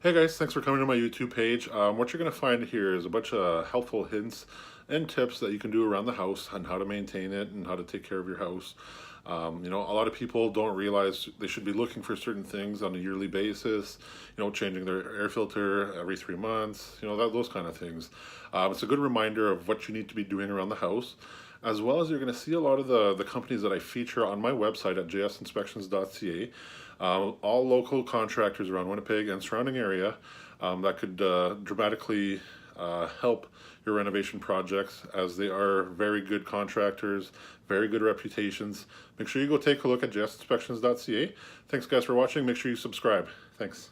Hey guys, thanks for coming to my YouTube page. What you're going to find here is a bunch of helpful hints and tips that you can do around the house on how to maintain it and how to take care of your house. A lot of people don't realize they should be looking for certain things on a yearly basis, changing their air filter every 3 months, those kind of things. It's a good reminder of what you need to be doing around the house, as well as you're going to see a lot of the companies that I feature on my website at jsinspections.ca. All local contractors around Winnipeg and surrounding area that could dramatically help your renovation projects, as they are very good contractors, very good reputations. Make sure you go take a look at jsinspections.ca. Thanks guys for watching. Make sure you subscribe. Thanks.